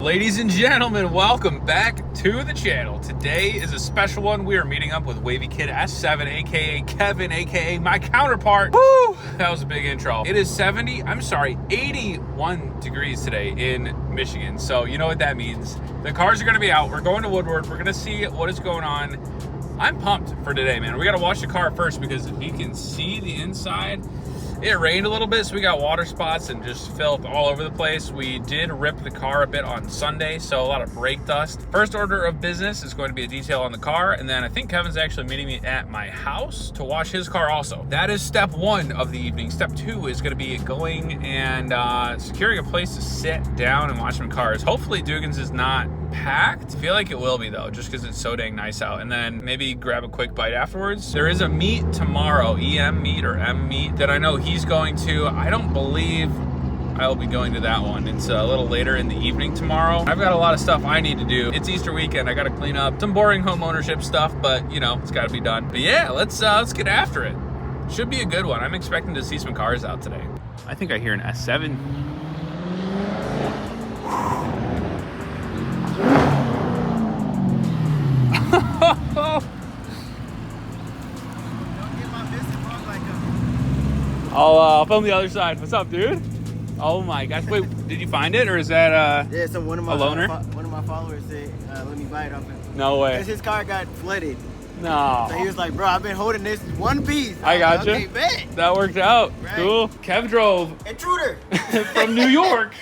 Ladies and gentlemen, welcome back to the channel. Today is a special one. We are meeting up with Wavy Kid S7, aka Kevin, aka my counterpart. Woo! That was a big intro. It is 81 degrees today in Michigan. So you know what that means. The cars are gonna be out. We're going to Woodward. We're gonna see what is going on. I'm pumped for today, man. We gotta wash the car first because if you can see the inside, it rained a little bit, so we got water spots and just filth all over the place. We did rip the car a bit on Sunday, so a lot of brake dust. First order of business is going to be a detail on the car, and then I think Kevin's actually meeting me at my house to wash his car also. That is step one of the evening. Step two is going to be going and securing a place to sit down and watch some cars. Hopefully Dugan's is not packed. I feel like it will be though, just because it's so dang nice out. And then maybe grab a quick bite afterwards. There is a meet tomorrow, EM meet or M meet, that I know he's going to. I don't believe I'll be going to that one. It's a little later in the evening tomorrow. I've got a lot of stuff I need to do. It's Easter weekend. I got to clean up some boring home ownership stuff, but you know, it's got to be done. But yeah, let's get after it. Should be a good one. I'm expecting to see some cars out today. I think I hear an S7. I'll film the other side. What's up, dude? Oh my gosh! Wait, did you find it, or is that yeah? So one of my followers said, "Let me buy it off him." No way. Because his car got flooded. No. So he was like, "Bro, I've been holding this one piece." I got you. Okay, bet. That worked out. Right. Cool. Kev drove Intruder from New York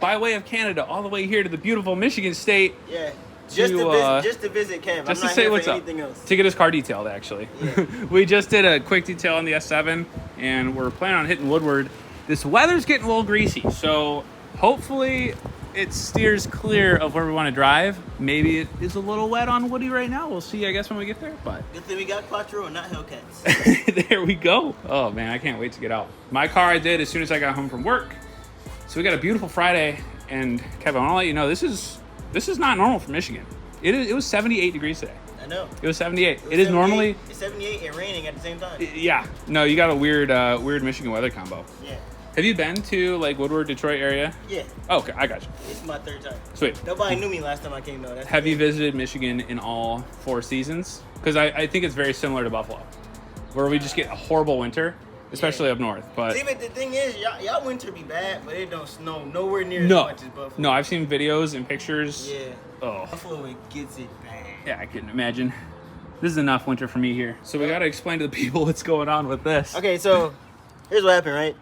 by way of Canada all the way here to the beautiful Michigan State. Yeah. Just to visit Kev. Just I'm to not say here what's for up. anything else. To get his car detailed, actually. Yeah. We just did a quick detail on the S7, and we're planning on hitting Woodward. This weather's getting a little greasy, so hopefully it steers clear of where we want to drive. Maybe it is a little wet on Woody right now. We'll see, I guess, when we get there. But good thing we got Quattro and not Hellcats. there we go. Oh man, I can't wait to get out. My car I did as soon as I got home from work. So we got a beautiful Friday, and Kevin, I want to let you know this is not normal for Michigan. It was 78 degrees today. I know. It was 78. It is normally... It's 78 and raining at the same time. Yeah. No, you got a weird Michigan weather combo. Yeah. Have you been to, like, Woodward, Detroit area? Yeah. Oh, okay, I got you. It's my third time. Sweet. Nobody knew me last time I came, though. Have you visited Michigan in all 4 seasons? Because I think it's very similar to Buffalo, where we just get a horrible winter, especially up north. But see, but the thing is, y'all winter be bad, but it don't snow nowhere near as much as Buffalo. No, I've seen videos and pictures. Yeah. Oh. Buffalo, it gets it bad. Yeah, I couldn't imagine. This is enough winter for me here. So we got to explain to the people what's going on with this. Okay, so here's what happened, right?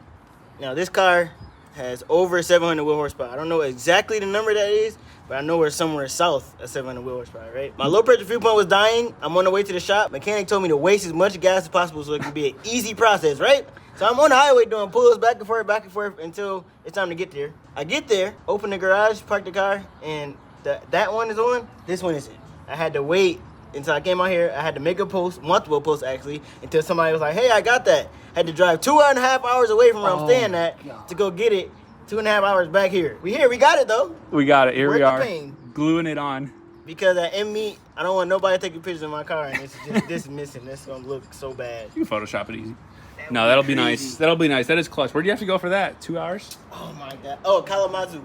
Now, this car has over 700 wheel horsepower. I don't know exactly the number that is, but I know we're somewhere south of 700 wheel horsepower, right? My low pressure fuel pump was dying. I'm on the way to the shop. Mechanic told me to waste as much gas as possible so it could be an easy process, right? So I'm on the highway doing pulls back and forth until it's time to get there. I get there, open the garage, park the car, and that one is on. This one isn't. I had to wait until I came out here. I had to make a post, multiple posts actually, until somebody was like, "Hey, I got that." I had to drive 2.5 hours away from where I'm staying at to go get it. 2.5 hours back here. We got it though. We got it. Here we are, pain. gluing it on. Because at M-Meet, I don't want nobody taking pictures of my car, and it's just this missing. That's gonna look so bad. You can Photoshop it easy. No, that'll be nice. That'll be nice. That is clutch. Where do you have to go for that? 2 hours? Oh my god. Oh, Kalamazoo.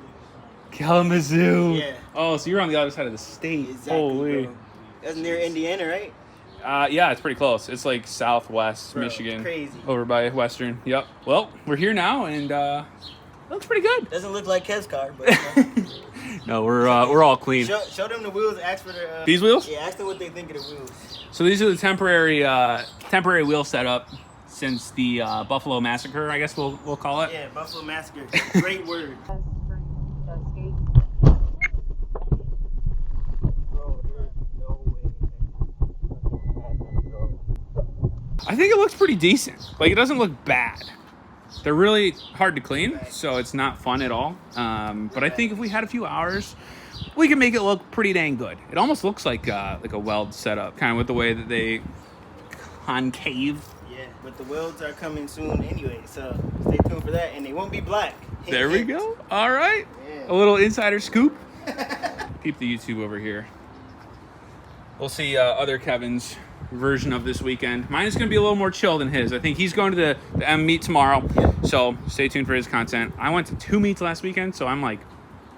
Kalamazoo. Yeah. Oh, so you're on the other side of the state. Exactly, Holy. bro. That's near Indiana, right? Yeah, it's pretty close. It's like southwest Bro, Michigan. crazy. Over by Western. Yep. Well, we're here now, and looks pretty good. Doesn't look like Kev's car, but No, we're all clean. show them the wheels. Ask for the These wheels? Yeah, ask them what they think of the wheels. So these are the temporary wheel setup since the Buffalo Massacre, I guess we'll call it. Yeah, Buffalo Massacre. Great word. I think it looks pretty decent. Like, it doesn't look bad. They're really hard to clean, so it's not fun at all. But I think if we had a few hours, we can make it look pretty dang good. It almost looks like a weld setup, kind of with the way that they concave. Yeah, but the welds are coming soon anyway, so stay tuned for that, and they won't be black. There we go. All right. Yeah. A little insider scoop. Keep the YouTube over here. We'll see other Kevin's version of this weekend. Mine is going to be a little more chill than his. I think he's going to the M meet tomorrow, so stay tuned for his content. I went to 2 meets last weekend, so I'm like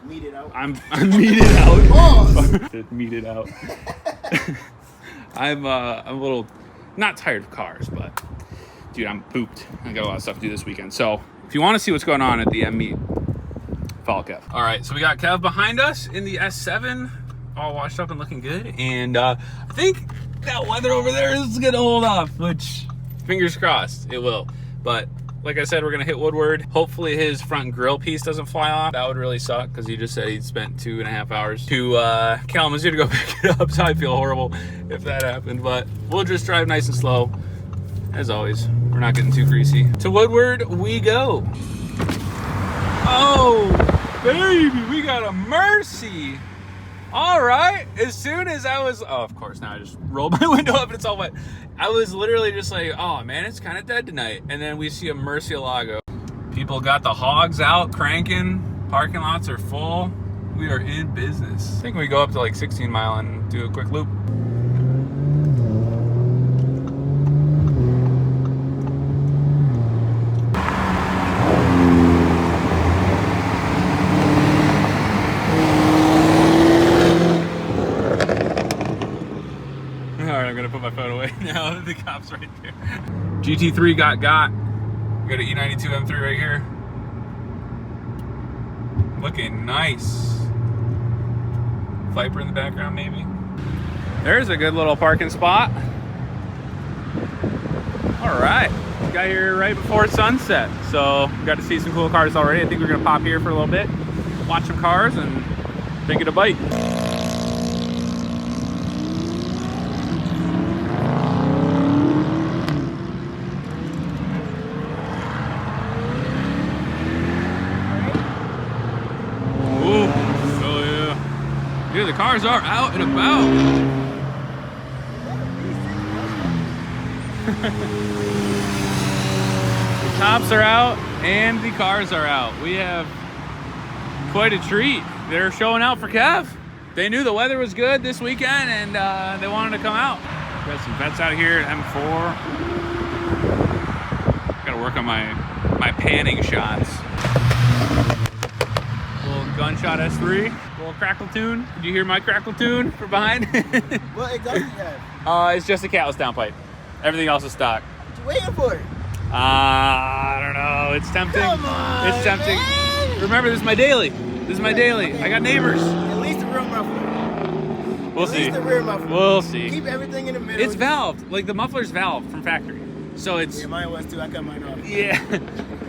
Meet it out. I'm meted out. Pause. Meted out. I'm a little not tired of cars, but dude, I'm pooped. I got a lot of stuff to do this weekend. So if you want to see what's going on at the M meet, follow Kev. All right, so we got Kev behind us in the S7, all washed up and looking good. And I think that weather over there is gonna hold off, which fingers crossed it will. But like I said, we're gonna hit Woodward. Hopefully his front grill piece doesn't fly off. That would really suck because he just said he'd spent 2.5 hours to Kalamazoo to go pick it up. So I'd feel horrible if that happened. But we'll just drive nice and slow. As always, we're not getting too greasy. To Woodward we go. Oh, baby, we got a Mercy. All right, as soon as I was, oh, of course, now I just rolled my window up and it's all wet. I was literally just like, oh man, it's kind of dead tonight. And then we see a Murcielago. People got the hogs out cranking. Parking lots are full. We are in business. I think we go up to like 16 Mile and do a quick loop. I'm gonna put my phone away now. The cop's right there. GT3 got. We got an E92 M3 right here. Looking nice. Viper in the background, maybe. There's a good little parking spot. All right, got here right before sunset, so we got to see some cool cars already. I think we're gonna pop here for a little bit, watch some cars, and take it a bite. Dude, the cars are out and about. The tops are out and the cars are out. We have quite a treat. They're showing out for Kev. They knew the weather was good this weekend and they wanted to come out. Got some vets out here at M4. Got to work on my panning shots. Gunshot S3, little crackle tune. Did you hear my crackle tune from behind? What exactly you have? It's just a catless downpipe. Everything else is stock. What you waiting for? I don't know. It's tempting. Come on, it's tempting. man. Remember, this is my daily. This is my daily. Okay. I got neighbors. At least the rear muffler. We'll At see. least the rear muffler. We'll see. Keep everything in the middle. It's valved. Like the muffler's valved from factory. So it's. Yeah, mine was too. I cut mine off. Yeah.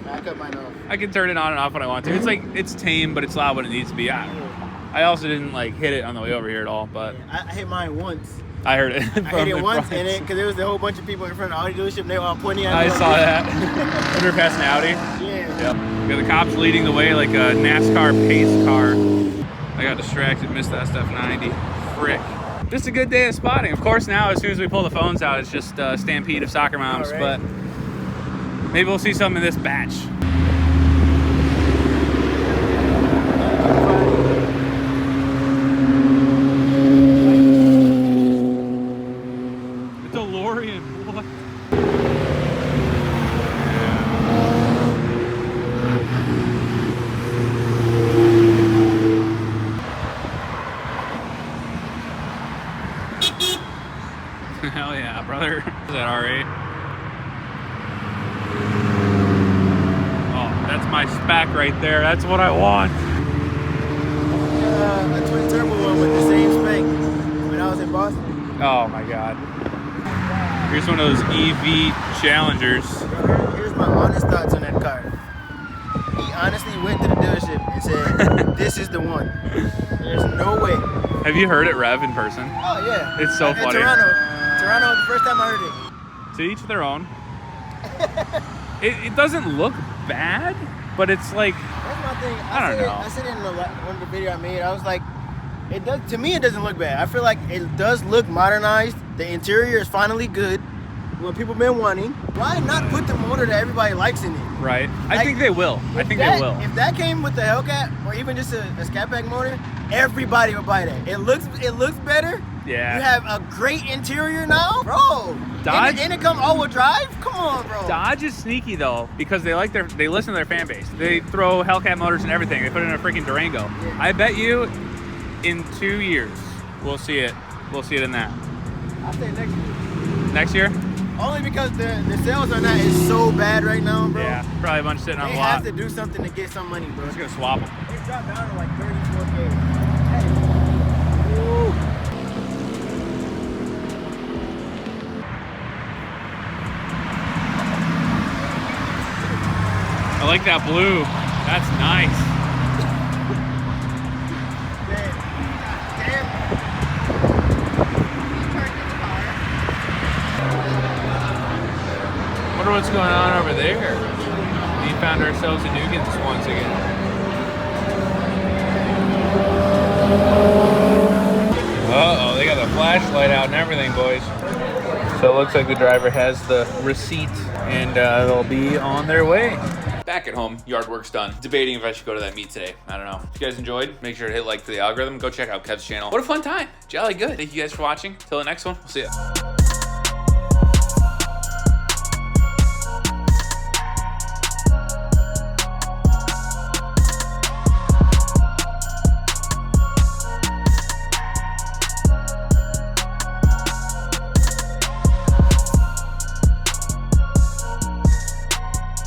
I cut mine off. I can turn it on and off when I want to. It's like, it's tame, but it's loud when it needs to be. I also didn't like hit it on the way over here at all, but I hit mine once. I heard it. I hit it once in it because there was a whole bunch of people in front of the Audi dealership and they were all pointing at me. I saw that. Under passing the Audi. Yeah. Yep. We got the cops leading the way like a NASCAR pace car. I got distracted, missed that stuff 90. Frick. Just a good day of spotting. Of course, now as soon as we pull the phones out, it's just a stampede of soccer moms. Right. But maybe we'll see something in this batch. DeLorean, what? Hell yeah, brother. Is that R8? Oh, that's my spec right there. That's what I want. A twin turbo one with the same spec when I was in Boston. Oh my god. Here's one of those EV Challengers. Here's my honest thoughts on that car. He honestly went to the dealership and said, "This is the one." There's no way. Have you heard it rev in person? Oh yeah. It's so funny. Toronto, the first time I heard it. To each their own. It doesn't look bad, but it's like, That's my thing. I don't know. I said it in one of the video I made. I was like, it does. To me, it doesn't look bad. I feel like it does look modernized. The interior is finally good. What people been wanting. Why not put the motor that everybody likes in it? right? I Like, think they will. I think they will. If that came with the Hellcat or even just a Scat Pack motor, everybody would buy that. It looks better. Yeah. You have a great interior now, bro. Dodge? And it come all-wheel drive. Come on, bro. Dodge is sneaky though because they listen to their fan base. They throw Hellcat motors and everything. They put it in a freaking Durango. Yeah. I bet you, in 2 years, we'll see it. We'll see it in that. I'll say next year. Next year? Only because the sales on that is so bad right now, bro. Yeah, probably a bunch sitting on They the lot. have to do something to get some money, bro. Just gonna swap them. They dropped down to like 34K. Hey. Woo. I like that blue. That's nice. Wonder what's going on over there. We found ourselves a Nugans once again. Uh-oh, they got the flashlight out and everything, boys. So it looks like the driver has the receipt and they'll be on their way. Back at home, yard work's done. Debating if I should go to that meet today. I don't know. If you guys enjoyed, make sure to hit like for the algorithm. Go check out Kev's channel. What a fun time. Jolly good. Thank you guys for watching. Till the next one, we'll see ya.